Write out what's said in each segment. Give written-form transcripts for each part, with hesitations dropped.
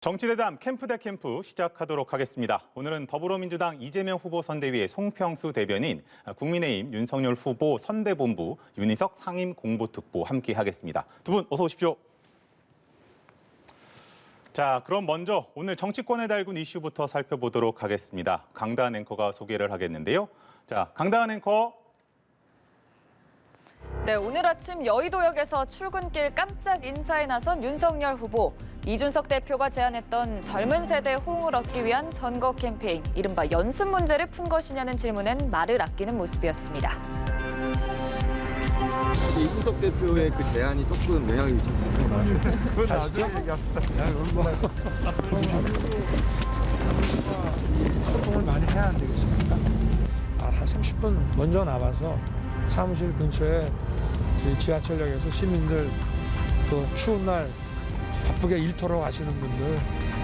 정치대담 캠프 대 캠프 시작하도록 하겠습니다. 오늘은 더불어민주당 이재명 후보 선대위의 송평수 대변인, 국민의힘 윤석열 후보 선대본부 윤희석 상임공보특보 함께하겠습니다. 두 분 어서 오십시오. 자, 그럼 먼저 오늘 정치권에 달군 이슈부터 살펴보도록 하겠습니다. 강다한 앵커가 소개를 하겠는데요. 자, 강다한 앵커. 네, 오늘 아침 여의도역에서 출근길 깜짝 인사에 나선 윤석열 후보. 이준석 대표가 제안했던 젊은 세대 호응을 얻기 위한 선거 캠페인, 이른바 연습 문제를 푼 것이냐는 질문엔 말을 아끼는 모습이었습니다. 이준석 대표의 그 제안이 조금 영향을 미쳤습니다. 그건 나중에 얘기합시다. 소통을 많이 해야 안 되겠습니까? 한 30분 먼저 나와서 사무실 근처에 지하철역에서 시민들 또 추운 날 바쁘게 일터로 가시는 분들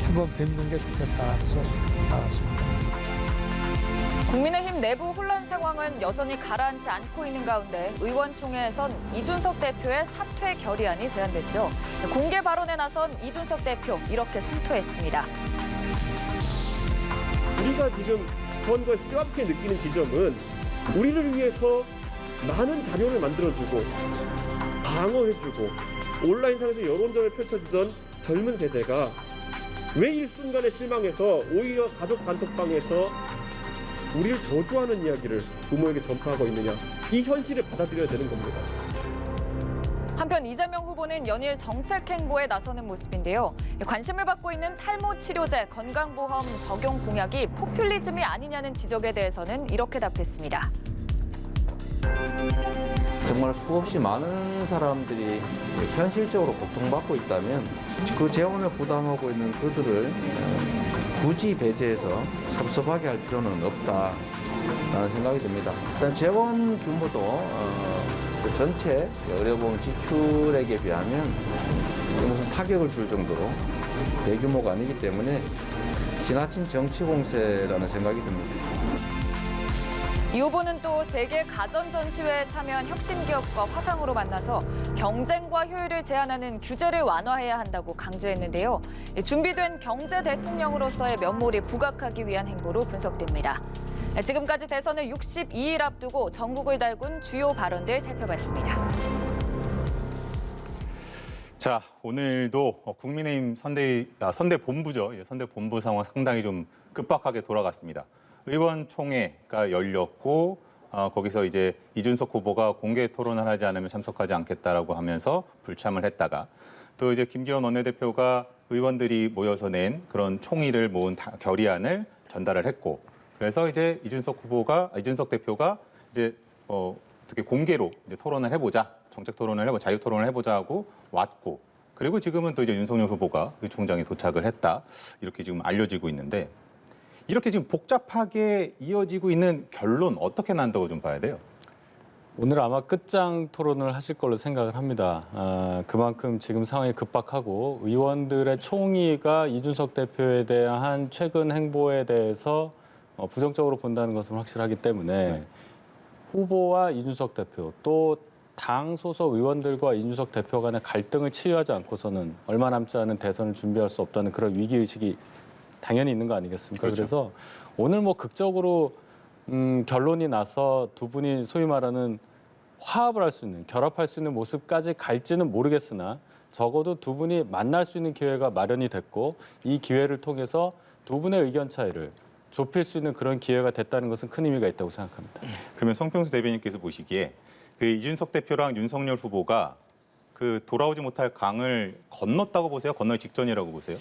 한번 뵙는 게 좋겠다 해서 나왔습니다. 국민의힘 내부 혼란 상황은 여전히 가라앉지 않고 있는 가운데 의원총회에선 이준석 대표의 사퇴 결의안이 제안됐죠. 공개 발언에 나선 이준석 대표 이렇게 성토했습니다. 우리가 지금 선거에 뼈아프게 느끼는 지점은 우리를 위해서 많은 자료를 만들어주고 방어해주고 온라인상에서 여론전을 펼쳐주던 젊은 세대가 왜 일순간에 실망해서 오히려 가족 단톡방에서 우리를 저주하는 이야기를 부모에게 전파하고 있느냐, 이 현실을 받아들여야 되는 겁니다. 한편 이재명 후보는 연일 정책 행보에 나서는 모습인데요. 관심을 받고 있는 탈모 치료제 건강보험 적용 공약이 포퓰리즘이 아니냐는 지적에 대해서는 이렇게 답했습니다. 정말 수없이 많은 사람들이 현실적으로 고통받고 있다면 그 재원을 부담하고 있는 그들을 굳이 배제해서 섭섭하게 할 필요는 없다라는 생각이 듭니다. 일단 재원 규모도 그 전체 의료보험 지출액에 비하면 무슨 타격을 줄 정도로 대규모가 아니기 때문에 지나친 정치 공세라는 생각이 듭니다. 이 후보는 또 세계 가전 전시회에 참여한 혁신기업과 화상으로 만나서 경쟁과 효율을 제한하는 규제를 완화해야 한다고 강조했는데요. 준비된 경제 대통령으로서의 면모를 부각하기 위한 행보로 분석됩니다. 지금까지 대선을 62일 앞두고 전국을 달군 주요 발언들 살펴봤습니다. 자, 오늘도 국민의힘 선대본부죠. 선대본부 상황 상당히 좀 급박하게 돌아갔습니다. 의원총회가 열렸고 거기서 이제 이준석 후보가 공개 토론을 하지 않으면 참석하지 않겠다라고 하면서 불참을 했다가 또 이제 김기현 원내대표가 의원들이 모여서 낸 그런 총의를 모은 결의안을 전달을 했고, 그래서 이제 이준석 대표가 이제 어떻게 공개로 이제 토론을 해보자, 정책 토론을 해보자, 자유 토론을 해보자 하고 왔고, 그리고 지금은 또 이제 윤석열 후보가 의총장에 도착을 했다, 이렇게 지금 알려지고 있는데, 이렇게 지금 복잡하게 이어지고 있는 결론 어떻게 난다고 좀 봐야 돼요? 오늘 아마 끝장 토론을 하실 걸로 생각을 합니다. 그만큼 지금 상황이 급박하고 의원들의 총의가 이준석 대표에 대한 최근 행보에 대해서 부정적으로 본다는 것은 확실하기 때문에 후보와 이준석 대표 또 당 소속 의원들과 이준석 대표 간의 갈등을 치유하지 않고서는 얼마 남지 않은 대선을 준비할 수 없다는 그런 위기의식이 당연히 있는 거 아니겠습니까? 그렇죠. 그래서 오늘 뭐 극적으로 결론이 나서 두 분이 소위 말하는 화합을 할 수 있는, 결합할 수 있는 모습까지 갈지는 모르겠으나 적어도 두 분이 만날 수 있는 기회가 마련이 됐고 이 기회를 통해서 두 분의 의견 차이를 좁힐 수 있는 그런 기회가 됐다는 것은 큰 의미가 있다고 생각합니다. 그러면 송평수 대변인께서 보시기에 그 이준석 대표랑 윤석열 후보가 그 돌아오지 못할 강을 건넜다고 보세요? 건널 직전이라고 보세요?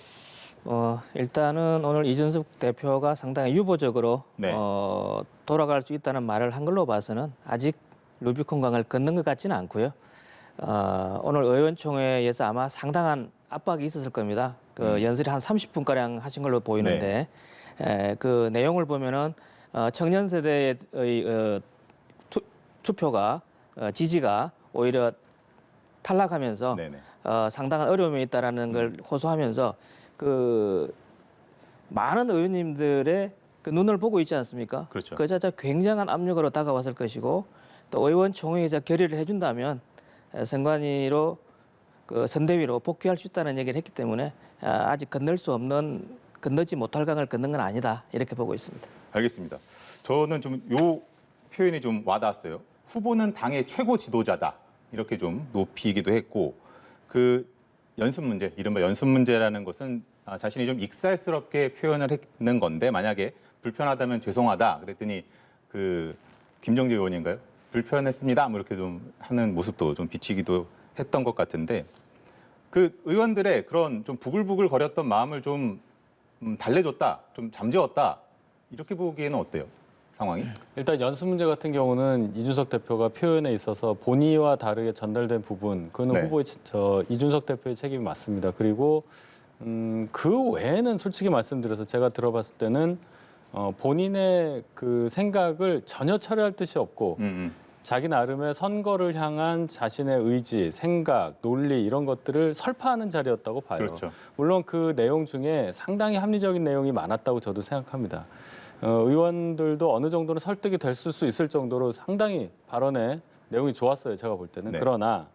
일단은 오늘 이준석 대표가 상당히 유보적으로 네. 돌아갈 수 있다는 말을 한 걸로 봐서는 아직 루비콘 강을 건넌 것 같지는 않고요. 오늘 의원총회에서 아마 상당한 압박이 있었을 겁니다. 그 연설이 한 30분가량 하신 걸로 보이는데 그 내용을 보면은 청년 세대의 투표가 지지가 오히려 탈락하면서 상당한 어려움이 있다라는 걸 호소하면서 그 많은 의원님들의 그 눈을 보고 있지 않습니까? 그렇죠. 그 자체 굉장한 압력으로 다가왔을 것이고 또 의원총회에서 결의를 해준다면 선관위로 그 선대위로 복귀할 수 있다는 얘기를 했기 때문에 아직 건너지 못할 강을 건넌 건 아니다 이렇게 보고 있습니다. 알겠습니다. 저는 좀 요 표현이 좀 와닿았어요. 후보는 당의 최고 지도자다. 이렇게 좀 높이기도 했고 그 연습 문제, 이른바 연습 문제라는 것은 자신이 좀 익살스럽게 표현을 했는 건데 만약에 불편하다면 죄송하다 그랬더니 그 김정재 의원인가요? 불편했습니다. 뭐 이렇게 좀 하는 모습도 좀 비치기도 했던 것 같은데 그 의원들의 그런 좀 부글부글 거렸던 마음을 좀 달래줬다, 좀 잠재웠다 이렇게 보기에는 어때요? 상황이? 일단 연수 문제 같은 경우는 이준석 대표가 표현에 있어서 본의와 다르게 전달된 부분, 그거는 네. 후보의 이준석 대표의 책임이 맞습니다. 그리고 그 외에는 솔직히 말씀드려서 제가 들어봤을 때는 본인의 그 생각을 전혀 철회할 뜻이 없고 자기 나름의 선거를 향한 자신의 의지, 생각, 논리 이런 것들을 설파하는 자리였다고 봐요. 그렇죠. 물론 그 내용 중에 상당히 합리적인 내용이 많았다고 저도 생각합니다. 의원들도 어느 정도는 설득이 됐을 수 있을 정도로 상당히 발언의 내용이 좋았어요. 제가 볼 때는. 네. 그러나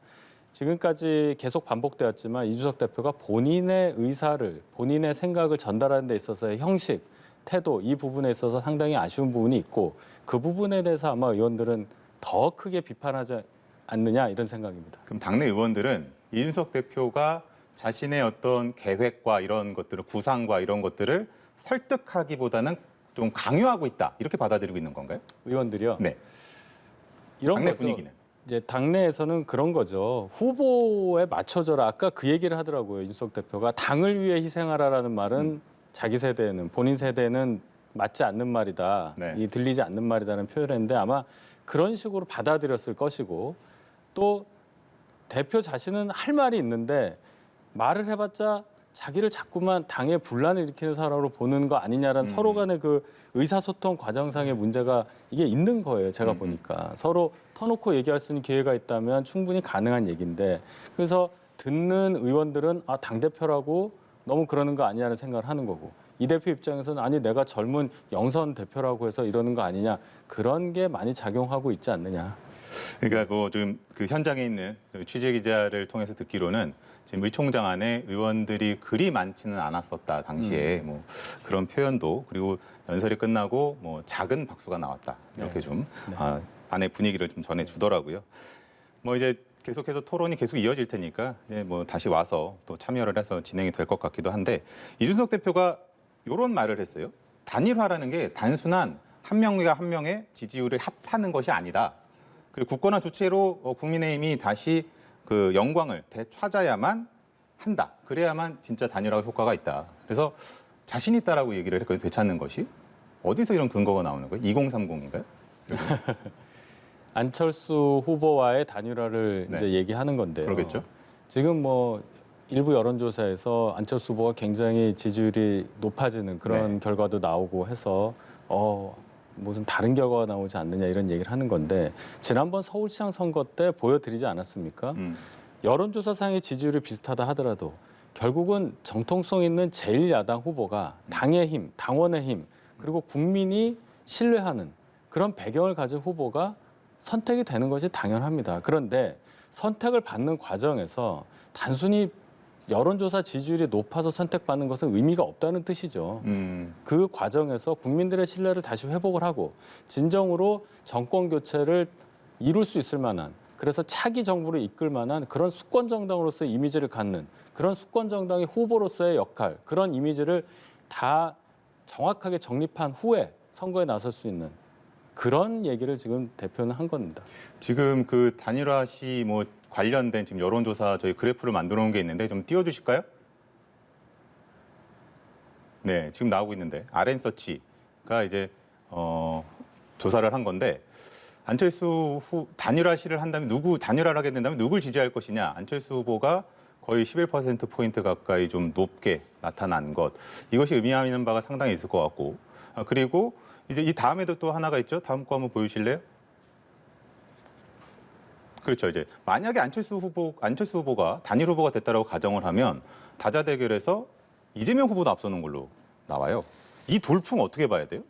지금까지 계속 반복되었지만 이준석 대표가 본인의 의사를, 본인의 생각을 전달하는 데 있어서의 형식, 태도 이 부분에 있어서 상당히 아쉬운 부분이 있고 그 부분에 대해서 아마 의원들은 더 크게 비판하지 않느냐 이런 생각입니다. 그럼 당내 의원들은 이준석 대표가 자신의 어떤 계획과 이런 것들을 구상과 이런 것들을 설득하기보다는 좀 강요하고 있다 이렇게 받아들이고 있는 건가요? 의원들이요. 네. 이런 당내 거죠. 분위기는. 이제 당내에서는 그런 거죠. 후보에 맞춰줘라. 아까 그 얘기를 하더라고요. 이준석 대표가 당을 위해 희생하라라는 말은 자기 세대는 본인 세대는 맞지 않는 말이다. 네. 이 들리지 않는 말이다는 표현했는데 아마 그런 식으로 받아들였을 것이고 또 대표 자신은 할 말이 있는데 말을 해봤자 자기를 자꾸만 당에 분란을 일으키는 사람으로 보는 거 아니냐라는 서로 간의 그 의사소통 과정상의 문제가 이게 있는 거예요. 제가 보니까. 서로 터놓고 얘기할 수 있는 기회가 있다면 충분히 가능한 얘기인데 그래서 듣는 의원들은 당대표라고 너무 그러는 거 아니냐는 생각을 하는 거고 이 대표 입장에서는 아니 내가 젊은 영선 대표라고 해서 이러는 거 아니냐 그런 게 많이 작용하고 있지 않느냐. 그러니까 뭐 지금 그 현장에 있는 취재 기자를 통해서 듣기로는 지금 의총장 안에 의원들이 그리 많지는 않았었다 당시에 뭐 그런 표현도 그리고 연설이 끝나고 뭐 작은 박수가 나왔다 이렇게 네. 좀 안의 분위기를 좀 전해주더라고요. 뭐 이제 계속해서 토론이 계속 이어질 테니까 이제 뭐 다시 와서 또 참여를 해서 진행이 될 것 같기도 한데 이준석 대표가 이런 말을 했어요. 단일화라는 게 단순한 한 명과 한 명의 지지율을 합하는 것이 아니다. 그리고 굳건한 주체로 국민의힘이 다시 그 영광을 되찾아야만 한다. 그래야만 진짜 단일화 효과가 있다. 그래서 자신 있다라고 얘기를 했거든요. 되찾는 것이. 어디서 이런 근거가 나오는 거예요? 2030인가요? 안철수 후보와의 단일화를 네. 이제 얘기하는 건데요. 그러겠죠. 지금 뭐 일부 여론조사에서 안철수 후보가 굉장히 지지율이 높아지는 그런 네. 결과도 나오고 해서 무슨 다른 결과가 나오지 않느냐 이런 얘기를 하는 건데 지난번 서울시장 선거 때 보여드리지 않았습니까? 여론조사상의 지지율이 비슷하다 하더라도 결국은 정통성 있는 제1야당 후보가 당의 힘, 당원의 힘 그리고 국민이 신뢰하는 그런 배경을 가진 후보가 선택이 되는 것이 당연합니다. 그런데 선택을 받는 과정에서 단순히 여론조사 지지율이 높아서 선택받는 것은 의미가 없다는 뜻이죠. 그 과정에서 국민들의 신뢰를 다시 회복을 하고 진정으로 정권 교체를 이룰 수 있을 만한 그래서 차기 정부를 이끌 만한 그런 수권 정당으로서의 이미지를 갖는 그런 수권 정당의 후보로서의 역할 그런 이미지를 다 정확하게 정립한 후에 선거에 나설 수 있는 그런 얘기를 지금 대표는 한 겁니다. 지금 그 단일화 시 뭐 관련된 지금 여론조사 저희 그래프를 만들어 놓은 게 있는데 좀 띄워주실까요? 네, 지금 나오고 있는데 RN서치가 이제 조사를 한 건데 안철수 단일화 시를 한다면 단일화를 하게 된다면 누굴 지지할 것이냐? 안철수 후보가 거의 11% 가까이 좀 높게 나타난 것. 이것이 의미하는 바가 상당히 있을 것 같고. 그리고 이제 이 다음에도 또 하나가 있죠. 다음 거 한번 보여주실래요? 그렇죠. 이제 만약에 안철수 후보가 단일 후보가 됐다라고 가정을 하면 다자 대결에서 이재명 후보도 앞서는 걸로 나와요. 이 돌풍 어떻게 봐야 돼요?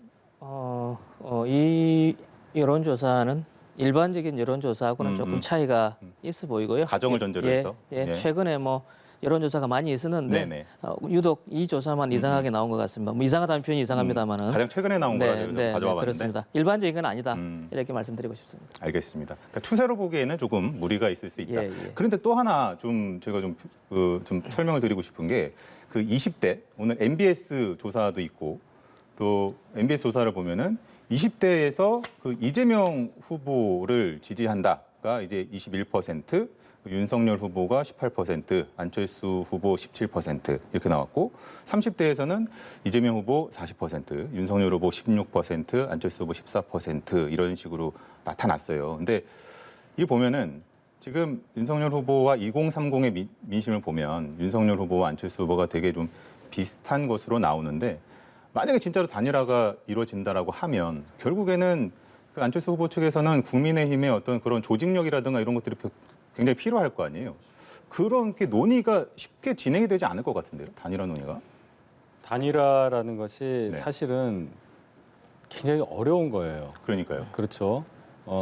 이 여론조사는 일반적인 여론조사하고는 조금 차이가 있어 보이고요. 가정을 전제로 해서. 예. 최근에 뭐 여론조사가 많이 있었는데 네네. 유독 이 조사만 이상하게 나온 것 같습니다. 뭐 이상하다는 표현이 이상합니다만은 가장 최근에 나온 거라 가지고 가져와 봤는데. 그렇습니다. 일반적인 건 아니다 이렇게 말씀드리고 싶습니다. 알겠습니다. 그러니까 추세로 보기에는 조금 무리가 있을 수 있다. 예. 그런데 또 하나 좀 제가 좀 설명을 드리고 싶은 게 그 20대 오늘 MBS 조사도 있고 또 MBS 조사를 보면은 20대에서 그 이재명 후보를 지지한다가 이제 21%, 윤석열 후보가 18%, 안철수 후보 17% 이렇게 나왔고 30대에서는 이재명 후보 40%, 윤석열 후보 16%, 안철수 후보 14% 이런 식으로 나타났어요. 근데 이 보면은 지금 윤석열 후보와 2030의 민심을 보면 윤석열 후보와 안철수 후보가 되게 좀 비슷한 것으로 나오는데 만약에 진짜로 단일화가 이루어진다라고 하면 결국에는 그 안철수 후보 측에서는 국민의힘의 어떤 그런 조직력이라든가 이런 것들이 굉장히 필요할 거 아니에요. 그런 게 논의가 쉽게 진행이 되지 않을 것 같은데요. 단일화 논의가. 단일화라는 것이 네. 사실은 굉장히 어려운 거예요. 그러니까요. 그렇죠.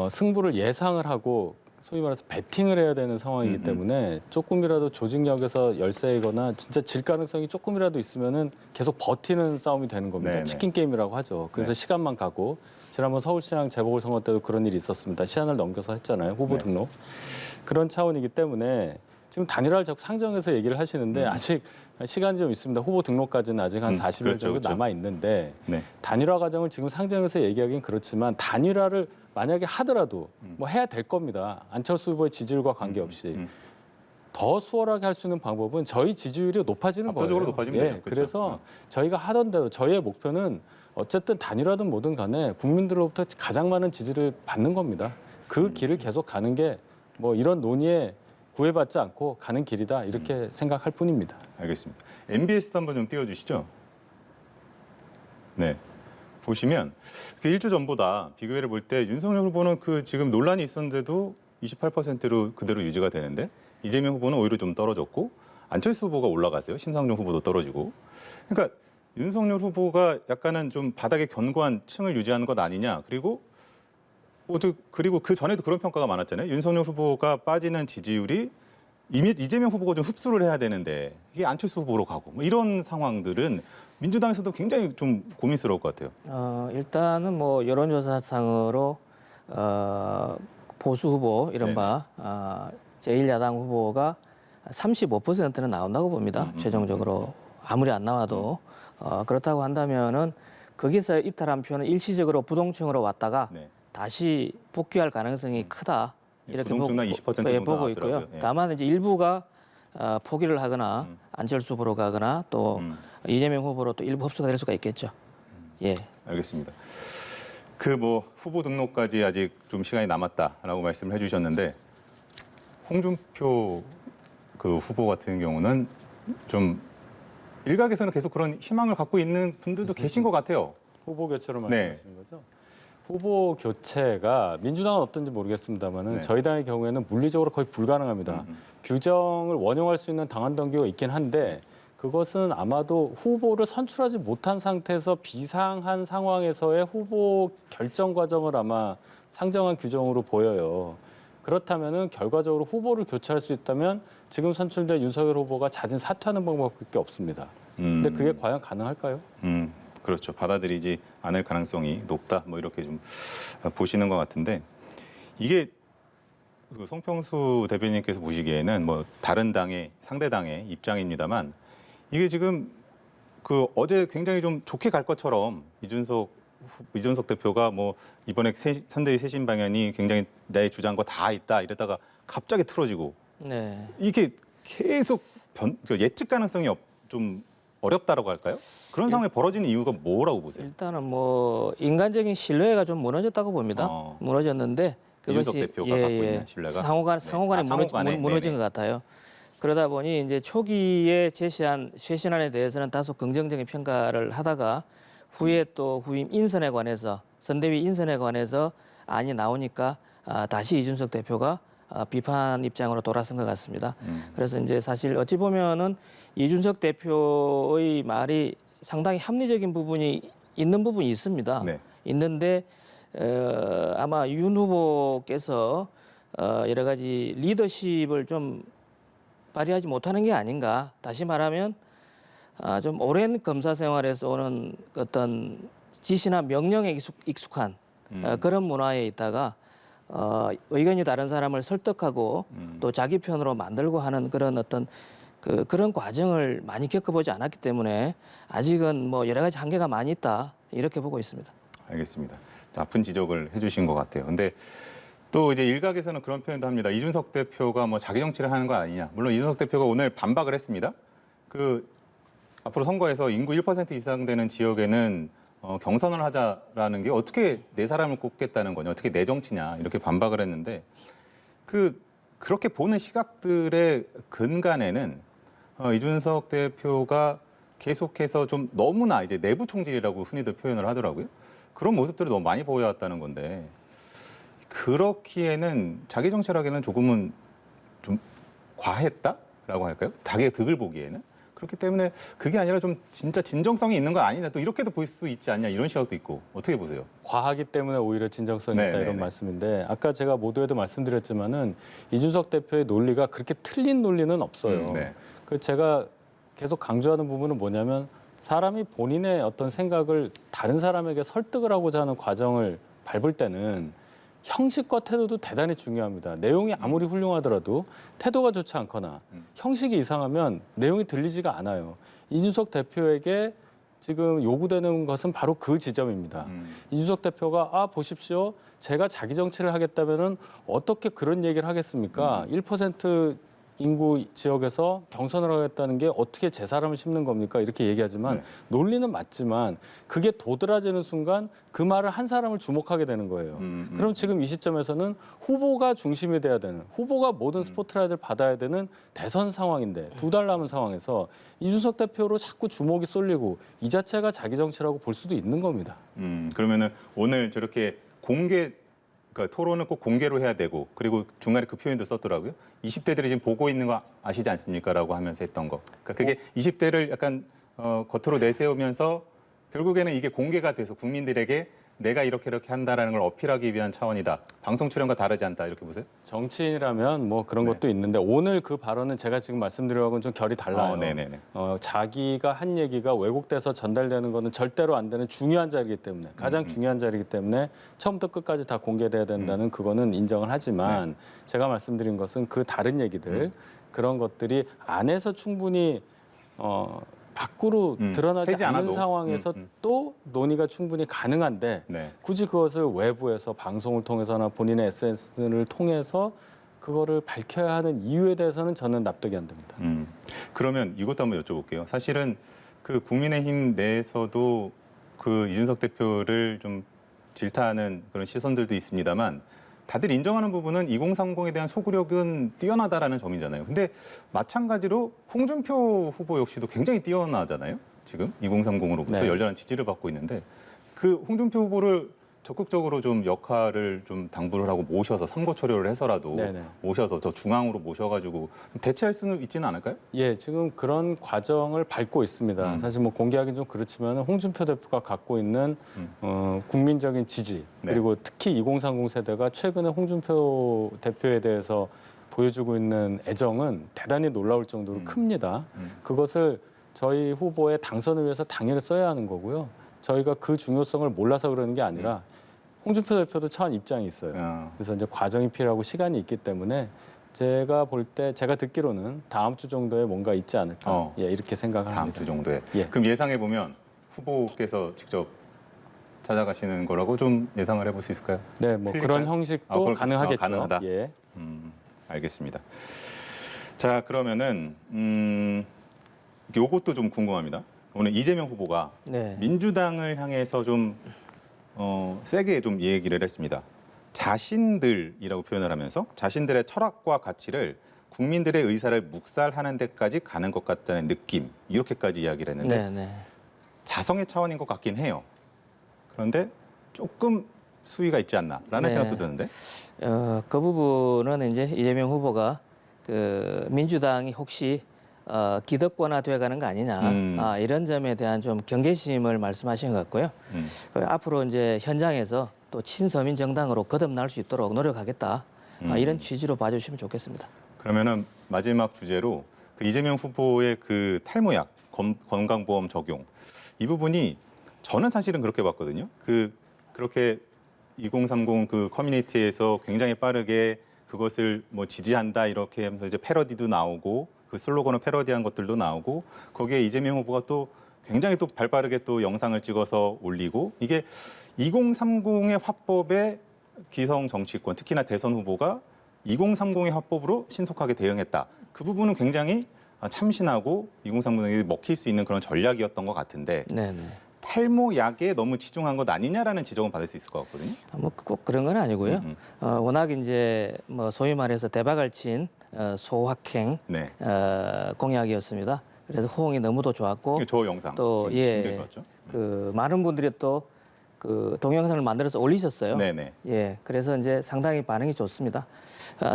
승부를 예상을 하고 소위 말해서 배팅을 해야 되는 상황이기 때문에 조금이라도 조직력에서 열세이거나 진짜 질 가능성이 조금이라도 있으면은 계속 버티는 싸움이 되는 겁니다. 네네. 치킨 게임이라고 하죠. 그래서 네. 시간만 가고 지난번 서울시장 재보궐선거 때도 그런 일이 있었습니다. 시한을 넘겨서 했잖아요. 후보 네. 등록. 그런 차원이기 때문에 지금 단일화를 자꾸 상정해서 얘기를 하시는데 아직 시간이 좀 있습니다. 후보 등록까지는 아직 한 40일 그렇죠, 정도 그렇죠. 남아 있는데 네. 단일화 과정을 지금 상정해서 얘기하기는 그렇지만 단일화를 만약에 하더라도 뭐 해야 될 겁니다. 안철수 후보의 지지율과 관계없이. 더 수월하게 할 수 있는 방법은 저희 지지율이 높아지는 거예요. 압도적으로 높아지면 돼요. 그렇죠. 그래서 저희가 하던 대로 저희의 목표는 어쨌든 단일화든 뭐든 간에 국민들로부터 가장 많은 지지를 받는 겁니다. 그 길을 계속 가는 게 뭐 이런 논의에 구애받지 않고 가는 길이다 이렇게 생각할 뿐입니다. 알겠습니다. MBS도 한번 좀 띄워주시죠. 네. 보시면 그 일주 전보다 비교해를 볼 때 윤석열 후보는 그 지금 논란이 있었는데도 28%로 그대로 유지가 되는데 이재명 후보는 오히려 좀 떨어졌고 안철수 후보가 올라갔어요. 심상정 후보도 떨어지고. 그러니까 윤석열 후보가 약간은 좀 바닥에 견고한 층을 유지하는 것 아니냐. 그리고 그 전에도 그런 평가가 많았잖아요. 윤석열 후보가 빠지는 지지율이 이미 이재명 후보가 좀 흡수를 해야 되는데 이게 안철수 후보로 가고 뭐 이런 상황들은 민주당에서도 굉장히 좀 고민스러울 것 같아요. 일단은 뭐 여론조사상으로 보수 후보 이른바 제1야당 후보가 35%는 나온다고 봅니다. 최종적으로 아무리 안 나와도 그렇다고 한다면은 거기서 이탈한 표는 일시적으로 부동층으로 왔다가 네. 다시 복귀할 가능성이 크다 이렇게 부동층은 20% 정도 보고 있고요. 나왔더라고요. 예. 다만 이제 일부가 포기를 하거나 안철수 후보로 가거나 또 이재명 후보로 또 일부 흡수가 될 수가 있겠죠. 예. 알겠습니다. 그 뭐 후보 등록까지 아직 좀 시간이 남았다라고 말씀을 해주셨는데 홍준표 그 후보 같은 경우는 좀 일각에서는 계속 그런 희망을 갖고 있는 분들도 계신 것 같아요. 후보 교체로 네. 말씀하시는 거죠? 후보 교체가 민주당은 어떤지 모르겠습니다만은 네. 저희 당의 경우에는 물리적으로 거의 불가능합니다. 규정을 원용할 수 있는 당헌 동기가 있긴 한데 그것은 아마도 후보를 선출하지 못한 상태에서 비상한 상황에서의 후보 결정 과정을 아마 상정한 규정으로 보여요. 그렇다면은 결과적으로 후보를 교체할 수 있다면 지금 선출된 윤석열 후보가 자진 사퇴하는 방법밖에 없습니다. 근데 그게 과연 가능할까요? 그렇죠. 받아들이지 않을 가능성이 높다. 뭐 이렇게 좀 보시는 것 같은데 이게 그 송평수 대변인께서 보시기에는 뭐 다른 당의 상대 당의 입장입니다만 이게 지금 그 어제 굉장히 좀 좋게 갈 것처럼 이준석 대표가 뭐 이번에 선대위 쇄신 방향이 굉장히 내 주장과 다 있다 이러다가 갑자기 틀어지고 네. 이게 계속 예측 가능성이 좀 어렵다라고 할까요? 그런 상황이 벌어지는 이유가 뭐라고 보세요? 일단은 뭐 인간적인 신뢰가 좀 무너졌다고 봅니다. 무너졌는데 이준석 대표가 갖고 있는 신뢰가 상호간에 상호간에, 무너진 네네. 것 같아요. 그러다 보니 이제 초기에 제시한 쇄신안에 대해서는 다소 긍정적인 평가를 하다가 후에 또 후임 인선에 관해서 선대위 인선에 관해서 안이 나오니까 다시 이준석 대표가 비판 입장으로 돌아선 것 같습니다. 그래서 이제 사실 어찌 보면은 이준석 대표의 말이 상당히 합리적인 부분이 있는 부분이 있습니다. 네. 있는데 아마 윤 후보께서 여러 가지 리더십을 좀 발휘하지 못하는 게 아닌가. 다시 말하면 좀 오랜 검사 생활에서 오는 어떤 지시나 명령에 익숙한 그런 문화에 있다가 의견이 다른 사람을 설득하고 또 자기 편으로 만들고 하는 그런 어떤 그런 과정을 많이 겪어보지 않았기 때문에 아직은 뭐 여러 가지 한계가 많이 있다 이렇게 보고 있습니다. 알겠습니다. 아픈 지적을 해주신 것 같아요. 근데 또 이제 일각에서는 그런 표현도 합니다. 이준석 대표가 뭐 자기 정치를 하는 거 아니냐. 물론 이준석 대표가 오늘 반박을 했습니다. 앞으로 선거에서 인구 1% 이상 되는 지역에는 경선을 하자라는 게 어떻게 내 사람을 꼽겠다는 거냐, 어떻게 내 정치냐 이렇게 반박을 했는데 그렇게 보는 시각들의 근간에는 이준석 대표가 계속해서 좀 너무나 이제 내부 총질이라고 흔히들 표현을 하더라고요. 그런 모습들을 너무 많이 보여왔다는 건데 그렇기에는 자기 정치라기에는 조금은 좀 과했다라고 할까요? 자기의 득을 보기에는. 그렇기 때문에 그게 아니라 좀 진짜 진정성이 있는 거 아니냐, 또 이렇게도 볼 수 있지 않냐 이런 시각도 있고 어떻게 보세요? 과하기 때문에 오히려 진정성이 있다 이런 말씀인데 아까 제가 모두에도 말씀드렸지만은 이준석 대표의 논리가 그렇게 틀린 논리는 없어요. 네. 제가 계속 강조하는 부분은 뭐냐면 사람이 본인의 어떤 생각을 다른 사람에게 설득을 하고자 하는 과정을 밟을 때는 형식과 태도도 대단히 중요합니다. 내용이 아무리 훌륭하더라도 태도가 좋지 않거나 형식이 이상하면 내용이 들리지가 않아요. 이준석 대표에게 지금 요구되는 것은 바로 그 지점입니다. 이준석 대표가 보십시오. 제가 자기 정치를 하겠다면은 어떻게 그런 얘기를 하겠습니까? 1% 인구 지역에서 경선을 하겠다는 게 어떻게 제 사람을 심는 겁니까? 이렇게 얘기하지만 논리는 맞지만 그게 도드라지는 순간 그 말을 한 사람을 주목하게 되는 거예요. 그럼 지금 이 시점에서는 후보가 중심이 돼야 되는, 후보가 모든 스포트라이트를 받아야 되는 대선 상황인데 2달 남은 상황에서 이준석 대표로 자꾸 주목이 쏠리고 이 자체가 자기 정치라고 볼 수도 있는 겁니다. 그러면은 오늘 저렇게 그러니까 토론은 꼭 공개로 해야 되고 그리고 중간에 그 표현도 썼더라고요. 20대들이 지금 보고 있는 거 아시지 않습니까?라고 하면서 했던 거. 그러니까 그게 20대를 약간 겉으로 내세우면서 결국에는 이게 공개가 돼서 국민들에게 내가 이렇게 한다라는 걸 어필하기 위한 차원이다. 방송 출연과 다르지 않다 이렇게 보세요? 정치인이라면 뭐 그런 것도 있는데 오늘 그 발언은 제가 지금 말씀드린 거하고는 좀 결이 달라요. 네네네. 자기가 한 얘기가 왜곡돼서 전달되는 거는 절대로 안 되는 중요한 자리이기 때문에 가장 중요한 자리이기 때문에 처음부터 끝까지 다 공개돼야 된다는 그거는 인정을 하지만 제가 말씀드린 것은 그 다른 얘기들 그런 것들이 안에서 충분히 밖으로 드러나지 새지 않는 않아도. 상황에서 또 논의가 충분히 가능한데 굳이 그것을 외부에서 방송을 통해서나 본인의 SNS를 통해서 그거를 밝혀야 하는 이유에 대해서는 저는 납득이 안 됩니다. 그러면 이것도 한번 여쭤볼게요. 사실은 그 국민의힘 내에서도 그 이준석 대표를 좀 질타하는 그런 시선들도 있습니다만 다들 인정하는 부분은 2030에 대한 소구력은 뛰어나다라는 점이잖아요. 근데 마찬가지로 홍준표 후보 역시도 굉장히 뛰어나잖아요. 지금 2030으로부터 열렬한 지지를 받고 있는데 그 홍준표 후보를 적극적으로 좀 역할을 좀 당부를 하고 모셔서 삼고 초려를 해서라도 모셔서 저 중앙으로 모셔가지고 대체할 수는 있지는 않을까요? 예, 지금 그런 과정을 밟고 있습니다. 사실 뭐 공개하기는 좀 그렇지만 홍준표 대표가 갖고 있는 국민적인 지지 그리고 특히 2030 세대가 최근에 홍준표 대표에 대해서 보여주고 있는 애정은 대단히 놀라울 정도로 큽니다. 그것을 저희 후보의 당선을 위해서 당연히 써야 하는 거고요. 저희가 그 중요성을 몰라서 그러는 게 아니라 홍준표 대표도 처한 입장이 있어요. 그래서 이제 과정이 필요하고 시간이 있기 때문에 제가 볼 때 제가 듣기로는 다음 주 정도에 뭔가 있지 않을까 이렇게 생각을 다음 합니다. 주 정도에. 그럼 예상해 보면 후보께서 직접 찾아가시는 거라고 좀 예상을 해볼 수 있을까요? 네, 뭐 틀릴까요? 그런 형식도 가능하겠죠. 가능하다. 예. 알겠습니다. 자, 그러면은 요것도 좀 궁금합니다. 오늘 이재명 후보가 민주당을 향해서 좀 세게 좀 얘기를 했습니다. 자신들이라고 표현을 하면서 자신들의 철학과 가치를 국민들의 의사를 묵살하는 데까지 가는 것 같다는 느낌 이렇게까지 이야기를 했는데 자성의 차원인 것 같긴 해요. 그런데 조금 수위가 있지 않나라는 생각도 드는데. 그 부분은 이제 이재명 후보가 그 민주당이 혹시 기득권화 돼가는 거 아니냐 이런 점에 대한 좀 경계심을 말씀하신 것 같고요. 앞으로 이제 현장에서 또 친서민 정당으로 거듭날 수 있도록 노력하겠다. 이런 취지로 봐주시면 좋겠습니다. 그러면은 마지막 주제로 그 이재명 후보의 그 탈모약 건강보험 적용 이 부분이 저는 사실은 그렇게 봤거든요. 그렇게 2030 그 커뮤니티에서 굉장히 빠르게 그것을 뭐 지지한다 이렇게 하면서 이제 패러디도 나오고 그 슬로건을 패러디한 것들도 나오고 거기에 이재명 후보가 또 굉장히 또 발빠르게 또 영상을 찍어서 올리고 이게 2030의 화법에 기성 정치권 특히나 대선 후보가 2030의 화법으로 신속하게 대응했다. 그 부분은 굉장히 참신하고 2030에 먹힐 수 있는 그런 전략이었던 것 같은데 네네. 탈모약에 너무 치중한 것 아니냐라는 지적은 받을 수 있을 것 같거든요. 뭐 꼭 그런 건 아니고요. 워낙 이제 뭐 소위 말해서 대박을 친 소확행 네. 공약이었습니다. 그래서 호응이 너무도 좋았고 저 영상 또 굉장히 좋았죠. 그 많은 분들이 또 그 동영상을 만들어서 올리셨어요. 네네. 예, 그래서 이제 상당히 반응이 좋습니다.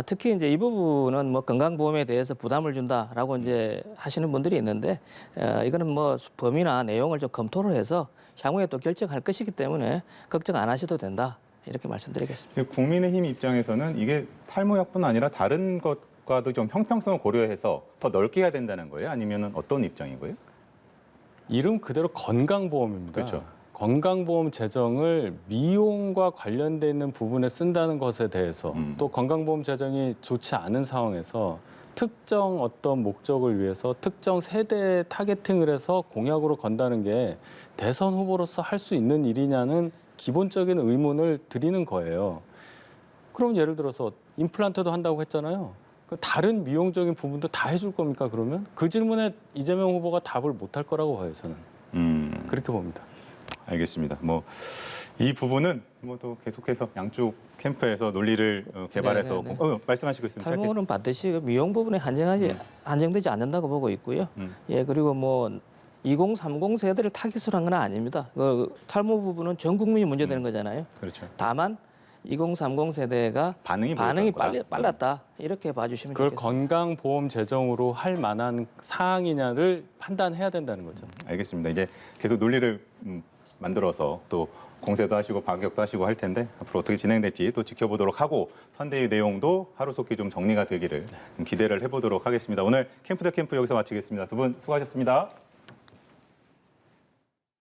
특히 이제 이 부분은 뭐 건강보험에 대해서 부담을 준다라고 이제 하시는 분들이 있는데 이거는 뭐 범위나 내용을 좀 검토를 해서 향후에 또 결정할 것이기 때문에 걱정 안 하셔도 된다 이렇게 말씀드리겠습니다. 국민의힘 입장에서는 이게 탈모약뿐 아니라 다른 것과도 좀 형평성을 고려해서 더 넓게 해야 된다는 거예요? 아니면 어떤 입장인 거예요? 이름 그대로 건강보험입니다. 그렇죠. 건강보험 재정을 미용과 관련돼 있는 부분에 쓴다는 것에 대해서 또 건강보험 재정이 좋지 않은 상황에서 특정 어떤 목적을 위해서 특정 세대에 타겟팅을 해서 공약으로 건다는 게 대선 후보로서 할 수 있는 일이냐는 기본적인 의문을 드리는 거예요. 그럼 예를 들어서 임플란트도 한다고 했잖아요. 그 다른 미용적인 부분도 다 해줄 겁니까 그러면? 그 질문에 이재명 후보가 답을 못할 거라고 봐요 저는. 그렇게 봅니다. 알겠습니다. 뭐 이 부분은 뭐 또 계속해서 양쪽 캠프에서 논리를 개발해서 말씀하시고 있습니다. 탈모는 반드시 미용 부분에 한정되지 않는다고 보고 있고요. 예, 그리고 뭐 2030 세대를 타깃으로 한 건 아닙니다. 그 탈모 부분은 전 국민이 문제되는 거잖아요. 그렇죠. 다만 2030 세대가 반응이 빨랐다 이렇게 봐주시면 그걸 좋겠습니다. 건강보험 재정으로 할 만한 사항이냐를 판단해야 된다는 거죠. 알겠습니다. 이제 계속 논리를 만들어서 또 공세도 하시고 반격도 하시고 할 텐데 앞으로 어떻게 진행될지 또 지켜보도록 하고 선대위 내용도 하루속히 좀 정리가 되기를 기대를 해보도록 하겠습니다. 오늘 캠프 대 캠프 여기서 마치겠습니다. 두 분 수고하셨습니다.